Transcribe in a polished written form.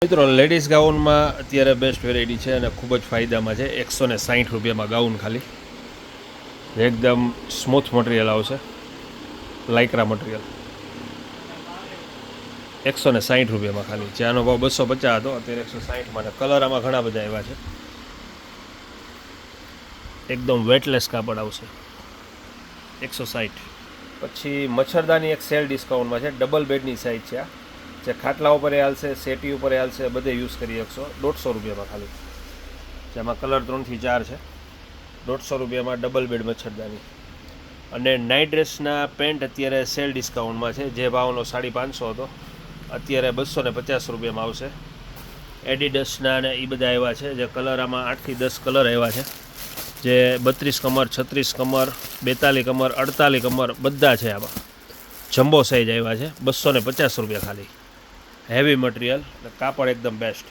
મિત્રો લેડીઝ ગાઉનમાં અત્યારે best variety છે અને ખૂબ જ ફાયદામાં છે. 160 રૂપિયામાં ગાઉન ખાલી એકદમ સ્મૂથ મટીરિયલ આવશે, લાઇક્રા મટીરિયલ 160 રૂપિયામાં ખાલી. જે આનો ભાવ 250 હતો, અત્યારે 160માં. અને કલર આમાં ઘણા બધા એવા છે. એકદમ વેટલેસ કાપડ આવશે 160. પછી મચ્છરદાની એક સેલ ડિસ્કાઉન્ટમાં છે. ડબલ બેડની સાઇઝ છે. આ જે ખાટલા ઉપર એ હાલશે, સેટી ઉપર એ હાલશે, બધે યુઝ કરી શકશો. 150 રૂપિયામાં ખાલી. જેમાં કલર 3 થી 4 છે. 150 રૂપિયામાં ડબલ બેડ મચ્છરદાની. અને નાઇટ ડ્રેસના પેન્ટ અત્યારે સેલ ડિસ્કાઉન્ટમાં છે. જે ભાવનો 550 હતો, અત્યારે 250 રૂપિયામાં આવશે. એડિડસના અને એ બધા એવા છે. જે કલર આમાં 8 થી 10 કલર એવા છે. જે 32 કમર, 36 કમર, 42 કમર, 48 કમર બધા છે. આમાં જમ્બો સાઇઝ આવ્યા છે. 250 રૂપિયા ખાલી. હેવી મટીરિયલ, કાપડ એકદમ બેસ્ટ.